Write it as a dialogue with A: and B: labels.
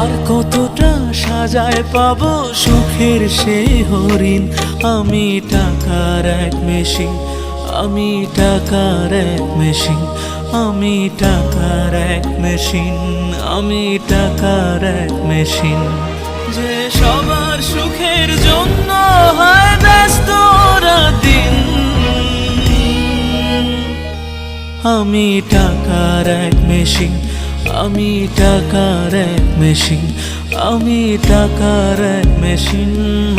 A: আর কতটা সাজায় পাবো সুখের সেই হরিণ। আমি টাকার এক মেশিন, আমি টাকার এক মেশিন, আমি টাকার এক মেশিন, আমি টাকার এক মেশিন। যে সবার সুখের জন্য হয় ব্যস্ত দিন। আমি টাকার এক মেশিন, আমি টাকার এক মেশিন, আমি টাকার এক মেশিন।